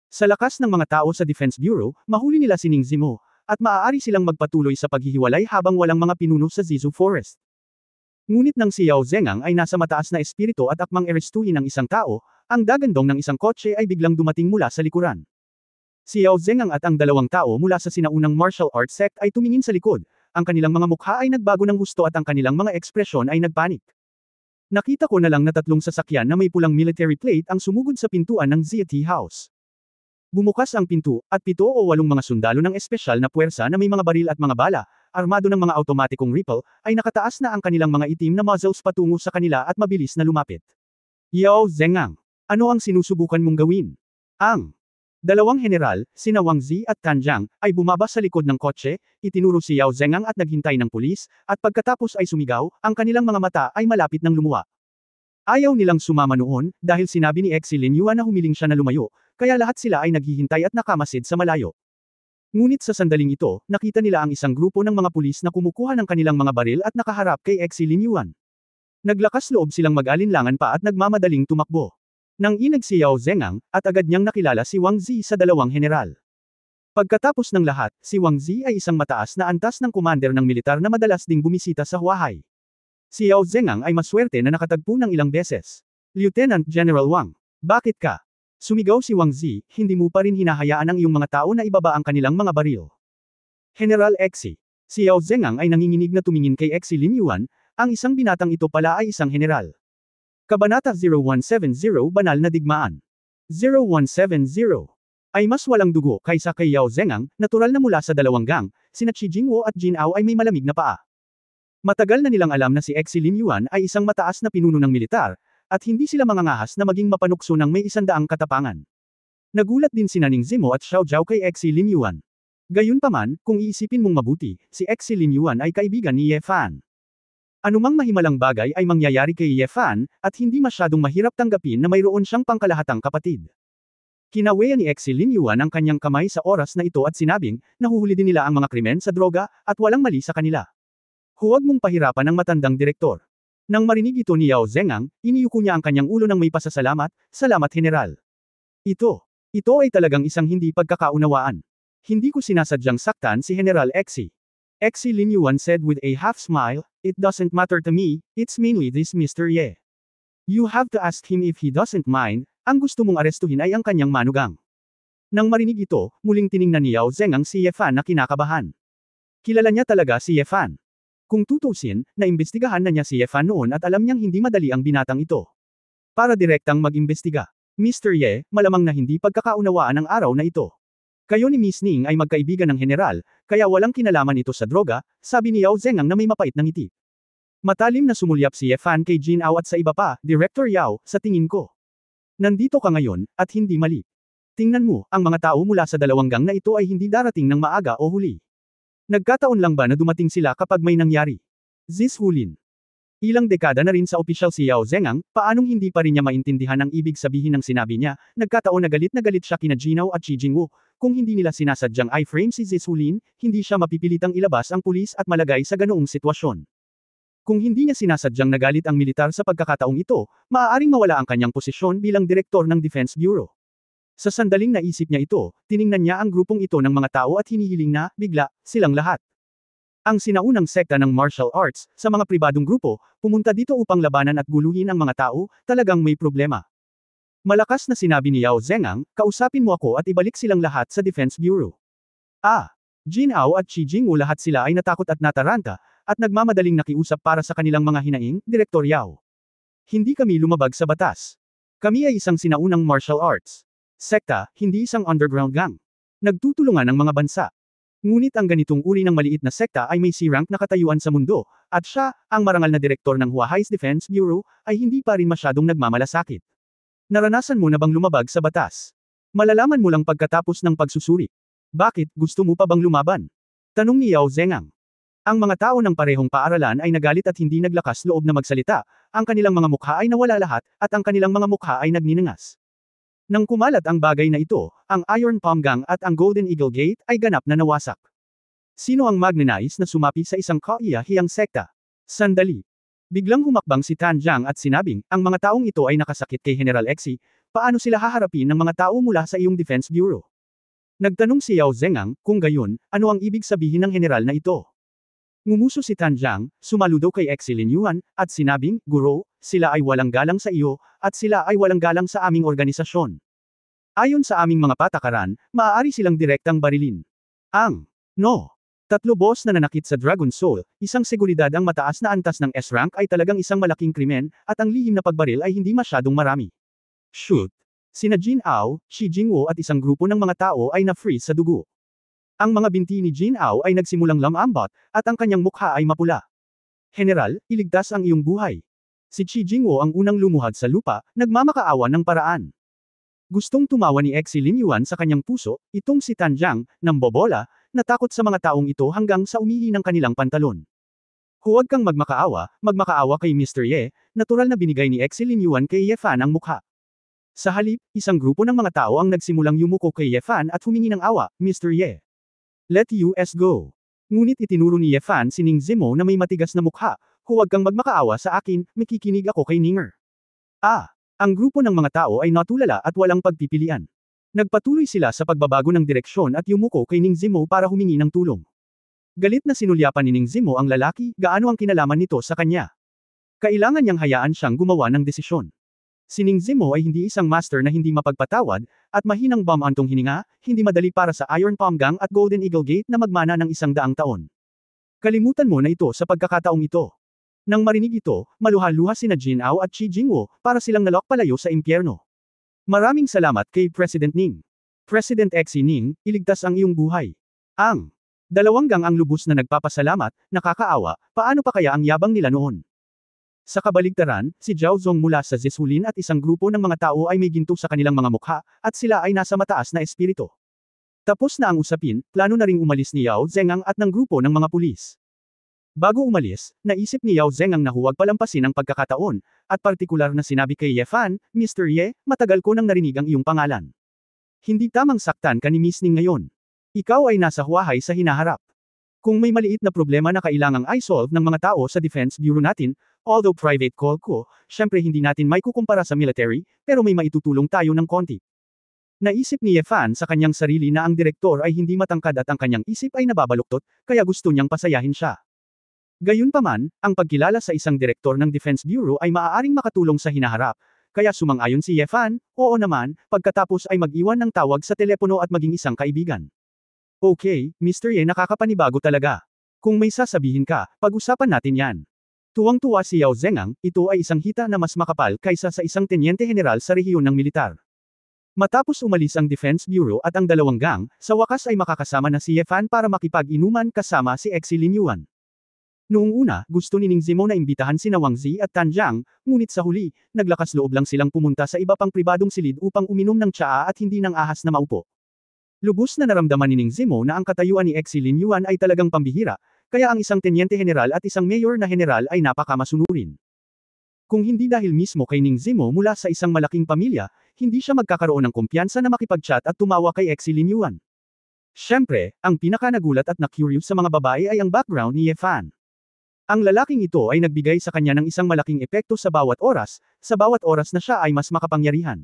Sa lakas ng mga tao sa Defense Bureau, mahuli nila si Ning Zimo, at maaari silang magpatuloy sa paghihiwalay habang walang mga pinuno sa Zizu Forest. Ngunit nang si Yao Zengang ay nasa mataas na espiritu at akmang arestuhin ng isang tao, ang dagandong ng isang kotse ay biglang dumating mula sa likuran. Si Yao Zengang at ang dalawang tao mula sa sinaunang martial arts sect ay tumingin sa likod, ang kanilang mga mukha ay nagbago ng husto at ang kanilang mga ekspresyon ay nagpanik. Nakita ko na lang na 3 sasakyan na may pulang military plate ang sumugod sa pintuan ng ZT House. Bumukas ang pinto, at 7 o 8 mga sundalo ng espesyal na puwersa na may mga baril at mga bala, armado ng mga automatikong rifle, ay nakataas na ang kanilang mga itim na muzzles patungo sa kanila at mabilis na lumapit. Yao Zengang, ano ang sinusubukan mong gawin? Ang dalawang general, sina Wang Zi at Tan Jiang, ay bumaba sa likod ng kotse, itinuro si Yao Zengang at naghintay ng pulis, at pagkatapos ay sumigaw, ang kanilang mga mata ay malapit ng lumuwa. Ayaw nilang sumama noon, dahil sinabi ni Exi Lin Yuan na humiling siya na lumayo, kaya lahat sila ay naghihintay at nakamasid sa malayo. Ngunit sa sandaling ito, nakita nila ang isang grupo ng mga pulis na kumukuha ng kanilang mga baril at nakaharap kay Exi Lin Yuan. Naglakas loob silang mag-alinlangan pa at nagmamadaling tumakbo. Nang inag si Yao Zhengang, at agad niyang nakilala si Wang Zi sa dalawang general. Pagkatapos ng lahat, si Wang Zi ay isang mataas na antas ng commander ng militar na madalas ding bumisita sa Huahai. Si Yao Zhengang ay maswerte na nakatagpo ng ilang beses. Lieutenant General Wang, bakit ka? Sumigaw si Wang Zi, hindi mo pa rin hinahayaan ang iyong mga tao na ibaba ang kanilang mga baril. General Exi. Si Yao Zhengang ay nanginginig na tumingin kay Exi Lin Yuan, ang isang binatang ito pala ay isang general. Kabanata 0170 Banal na Digmaan. 0170 ay mas walang dugo kaysa kay Yao Zhengang, natural na mula sa dalawang gang, sina Qi Jingwo at Jin Ao ay may malamig na paa. Matagal na nilang alam na si Exi Lin Yuan ay isang mataas na pinuno ng militar, at hindi sila mangangahas na maging mapanukso ng may 100 katapangan. Nagulat din sina Ning Zimo at Xiao Zhao kay Exi Lin Yuan. Gayunpaman, kung iisipin mong mabuti, si Exi Lin Yuan ay kaibigan ni Ye Fan. Anumang mahimalang bagay ay mangyayari kay Ye Fan, at hindi masyadong mahirap tanggapin na mayroon siyang pangkalahatang kapatid. Kinaweya ni Exi Lin Yuan ang kanyang kamay sa oras na ito at sinabing, nahuhuli din nila ang mga krimen sa droga, at walang mali sa kanila. Huwag mong pahirapan ang matandang direktor. Nang marinig ito ni Yao Zhengang, iniyuko niya ang kanyang ulo ng may pasasalamat, salamat General. Ito ay talagang isang hindi pagkakaunawaan. Hindi ko sinasadyang saktan si General Exi. Exi Lin Yuan said with a half smile, it doesn't matter to me, it's mainly this Mr. Ye. You have to ask him if he doesn't mind, ang gusto mong arestuhin ay ang kanyang manugang. Nang marinig ito, muling tiningnan ni Yao Zhengang si Ye Fan na kinakabahan. Kilala niya talaga si Ye Fan. Kung tutusin, naimbestigahan na niya si Ye Fan noon at alam niyang hindi madali ang binatang ito. Para direktang mag-imbestiga. Mr. Ye, malamang na hindi pagkakaunawaan ang araw na ito. Kayo ni Miss Ning ay magkaibigan ng general, kaya walang kinalaman ito sa droga, sabi ni Yao Zhengang na may mapait na ngiti. Matalim na sumulyap si Ye Fan kay Jin Ao at sa iba pa, Director Yao, sa tingin ko. Nandito ka ngayon, at hindi mali. Tingnan mo, ang mga tao mula sa dalawang gang na ito ay hindi darating ng maaga o huli. Nagkataon lang ba na dumating sila kapag may nangyari? Zis Hulin. Ilang dekada na rin sa opisyal si Yao Zhengang, paanong hindi pa rin niya maintindihan ang ibig sabihin ng sinabi niya, nagkataon na galit siya kina Jinao at Qi Jingwo, kung hindi nila sinasadyang i-frame si Zis Hulin, hindi siya mapipilitang ilabas ang pulis at malagay sa ganoong sitwasyon. Kung hindi niya sinasadyang nagalit ang militar sa pagkakataong ito, maaaring mawala ang kanyang posisyon bilang direktor ng Defense Bureau. Sa sandaling naisip niya ito, tiningnan niya ang grupong ito ng mga tao at hinihiling na, bigla, silang lahat. Ang sinaunang sekta ng martial arts, sa mga pribadong grupo, pumunta dito upang labanan at guluhin ang mga tao, talagang may problema. Malakas na sinabi ni Yao Zhengang, kausapin mo ako at ibalik silang lahat sa Defense Bureau. Jin Ao at Qi Jingwo lahat sila ay natakot at nataranta, at nagmamadaling nakiusap para sa kanilang mga hinaing, Direktor Yao. Hindi kami lumabag sa batas. Kami ay isang sinaunang martial arts sekta, hindi isang underground gang. Nagtutulungan ang mga bansa. Ngunit ang ganitong uri ng maliit na sekta ay may C-rank na katayuan sa mundo, at siya, ang marangal na direktor ng Huahai's Defense Bureau, ay hindi pa rin masyadong nagmamalasakit. Naranasan mo na bang lumabag sa batas? Malalaman mo lang pagkatapos ng pagsusuri. Bakit, gusto mo pa bang lumaban? Tanong ni Yao Zhengang. Ang mga tao ng parehong paaralan ay nagalit at hindi naglakas loob na magsalita, ang kanilang mga mukha ay nawala lahat, at ang kanilang mga mukha ay nagninangas. Nang kumalat ang bagay na ito, ang Iron Palm Gang at ang Golden Eagle Gate ay ganap na nawasak. Sino ang magnanais na sumapi sa isang kahiya-hiyang sekta? Sandali. Biglang humakbang si Tan Jiang at sinabing, ang mga taong ito ay nakasakit kay General Exi, paano sila haharapin ng mga tao mula sa iyong Defense Bureau? Nagtanong si Yao Zhengang, kung gayon, ano ang ibig sabihin ng general na ito? Ngumuso si Tan Jiang, sumaludo kay Exi Lin Yuan, at sinabing, Guro, sila ay walang galang sa iyo, at sila ay walang galang sa aming organisasyon. Ayon sa aming mga patakaran, maaari silang direktang barilin. No. 3 boss na nanakit sa Dragon Soul, isang seguridad ang mataas na antas ng S-rank ay talagang isang malaking krimen, at ang lihim na pagbaril ay hindi masyadong marami. Shoot! Sina Jin Ao, Qi Jingwo at isang grupo ng mga tao ay na-freeze sa dugo. Ang mga binti ni Jin Ao ay nagsimulang lamambot, at ang kanyang mukha ay mapula. General, iligtas ang iyong buhay. Si Qi Jingwo ang unang lumuhad sa lupa, nagmamakaawa ng paraan. Gustong tumawa ni Exi Lin Yuan sa kanyang puso, itong si Tan Jiang, nambobola, natakot sa mga taong ito hanggang sa umihi ng kanilang pantalon. Huwag kang magmakaawa kay Mr. Ye, natural na binigay ni Exi Lin Yuan kay Ye Fan ang mukha. Sa halip, isang grupo ng mga tao ang nagsimulang yumuko kay Ye Fan at humingi ng awa, Mr. Ye. Let us go. Ngunit itinuro ni Ye Fan si Ning Zimo na may matigas na mukha, huwag kang magmakaawa sa akin, makikinig ako kay Ninger. Ang grupo ng mga tao ay natulala at walang pagpipilian. Nagpatuloy sila sa pagbabago ng direksyon at yumuko kay Ning Zimo para humingi ng tulong. Galit na sinulyapan ni Ning Zimo ang lalaki, gaano ang kinalaman nito sa kanya. Kailangan niyang hayaan siyang gumawa ng desisyon. Si Ning Zimo ay hindi isang master na hindi mapagpatawad, at mahinang bomb-antong hininga, hindi madali para sa Iron Palm Gang at Golden Eagle Gate na magmana ng 100 taon. Kalimutan mo na ito sa pagkakataong ito. Nang marinig ito, maluha-luha sina Jin Ao at Chi Jingwo, para silang nalok palayo sa impyerno. Maraming salamat kay President Ning. President Xi Ning, iligtas ang iyong buhay. Ang dalawang gang ang lubos na nagpapasalamat, nakakaawa, paano pa kaya ang yabang nila noon? Sa kabaligtaran, si Zhao Zong mula sa Zesulin at isang grupo ng mga tao ay may ginto sa kanilang mga mukha, at sila ay nasa mataas na espiritu. Tapos na ang usapin, plano na ring umalis ni Yao Zhengang at ng grupo ng mga pulis. Bago umalis, naisip ni Yao Zhengang na huwag palampasin ang pagkakataon, at partikular na sinabi kay Ye Fan, Mr. Ye, matagal ko nang narinig ang iyong pangalan. Hindi tamang saktan ka ni Miss Ning ngayon. Ikaw ay nasa huwahay sa hinaharap. Kung may maliit na problema na kailangang i-solve ng mga tao sa Defense Bureau natin, although private call ko, syempre hindi natin may kukumpara sa military, pero may maitutulong tayo ng konti. Naisip ni Ye Fan sa kanyang sarili na ang direktor ay hindi matangkad at ang kanyang isip ay nababaluktot, kaya gusto niyang pasayahin siya. Gayunpaman, ang pagkilala sa isang direktor ng Defense Bureau ay maaaring makatulong sa hinaharap, kaya sumang-ayon si Ye Fan, oo naman, pagkatapos ay mag-iwan ng tawag sa telepono at maging isang kaibigan. Okay, Mr. Ye, nakakapanibago talaga. Kung may sasabihin ka, pag-usapan natin yan. Tuwang-tuwa si Yao Zhengang, ito ay isang hita na mas makapal kaysa sa isang tenyente general sa rehiyon ng militar. Matapos umalis ang Defense Bureau at ang dalawang gang, sa wakas ay makakasama na si Ye Fan para makipag-inuman kasama si Xi Lin Yuan. Noong una, gusto ni Ning Zimo na imbitahan sina Wang Zi at Tan Jiang, ngunit sa huli, naglakas loob lang silang pumunta sa iba pang pribadong silid upang uminom ng tsaa at hindi ng ahas na maupo. Lubos na naramdaman ni Ning Zimo na ang katayuan ni Xi Lin Yuan ay talagang pambihira, kaya ang isang tenyente general at isang mayor na general ay napakamasunurin. Kung hindi dahil mismo kay Ning Zimo mula sa isang malaking pamilya, hindi siya magkakaroon ng kumpiyansa na makipag-chat at tumawa kay Xi Lin Yuan. Siyempre, ang pinaka-nagulat at na-curious sa mga babae ay ang background ni Ye Fan. Ang lalaking ito ay nagbigay sa kanya ng isang malaking epekto sa bawat oras na siya ay mas makapangyarihan.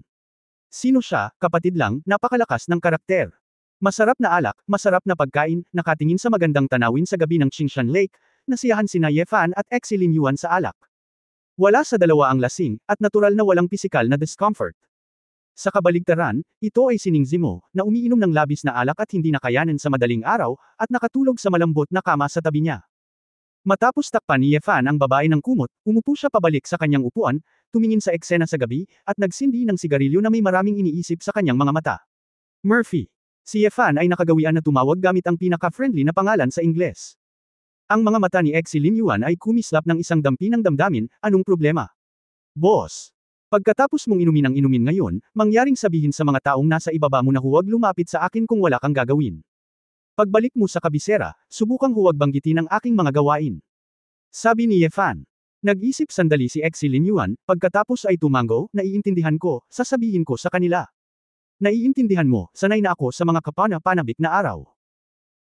Sino siya, kapatid lang, napakalakas ng karakter. Masarap na alak, masarap na pagkain, nakatingin sa magandang tanawin sa gabi ng Qingshan Lake, nasiyahan sina Ye Fan at Xi Lin Yuan sa alak. Wala sa dalawa ang lasing, at natural na walang pisikal na discomfort. Sa kabaligtaran, ito ay si Ning Zimo, na umiinom ng labis na alak at hindi nakayanan sa madaling araw, at nakatulog sa malambot na kama sa tabi niya. Matapos takpan ni Ye Fan ang babae ng kumot, umupo siya pabalik sa kanyang upuan, tumingin sa eksena sa gabi, at nagsindi ng sigarilyo na may maraming iniisip sa kanyang mga mata. Murphy. Si Ye Fan ay nakagawian na tumawag gamit ang pinaka-friendly na pangalan sa Ingles. Ang mga mata ni Xi Lin Yuan ay kumislap ng isang dampi ng damdamin, anong problema? Boss. Pagkatapos mong inumin ang inumin ngayon, mangyaring sabihin sa mga taong nasa ibaba mo na huwag lumapit sa akin kung wala kang gagawin. Pagbalik mo sa kabisera, subukang huwag banggitin ang aking mga gawain. Sabi ni Ye Fan. Nag-isip sandali si Xi Lin Yuan, pagkatapos ay tumango, naiintindihan ko, sasabihin ko sa kanila. Naiintindihan mo, sanay na ako sa mga kapana-panabik na araw.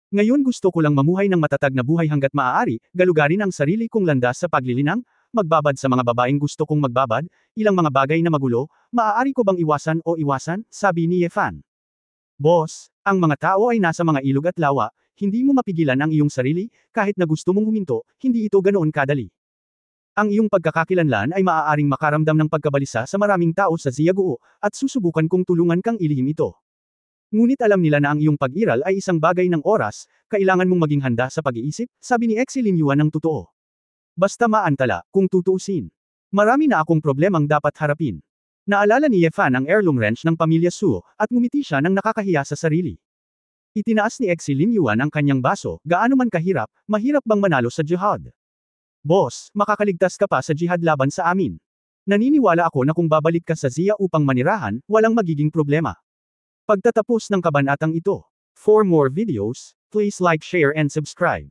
Ngayon gusto ko lang mamuhay ng matatag na buhay hanggat maaari, galugarin ang sarili kong landas sa paglilinang, magbabad sa mga babaeng gusto kong magbabad, ilang mga bagay na magulo, maaari ko bang iwasan o iwasan, sabi ni Ye Fan. Boss, ang mga tao ay nasa mga ilog at lawa, hindi mo mapigilan ang iyong sarili, kahit na gusto mong huminto, hindi ito ganoon kadali. Ang iyong pagkakakilanlan ay maaaring makaramdam ng pagkabalisa sa maraming tao sa Ziaguo, at susubukan kong tulungan kang ilihim ito. Ngunit alam nila na ang iyong pag-iral ay isang bagay ng oras, kailangan mong maging handa sa pag-iisip, sabi ni Xi Lin Yuan ng totoo. Basta maantala, kung tutuusin. Marami na akong problemang dapat harapin. Naalala ni Ye Fan ang heirloom wrench ng pamilya Su, at ngumiti siya ng nakakahiya sa sarili. Itinaas ni Xi Lin Yuan ang kanyang baso, gaano man kahirap, mahirap bang manalo sa jihad? Boss, makakaligtas ka pa sa jihad laban sa amin. Naniniwala ako na kung babalik ka sa Zia upang manirahan, walang magiging problema. Pagtatapos ng kabanatang ito. For more videos, please like, share and subscribe.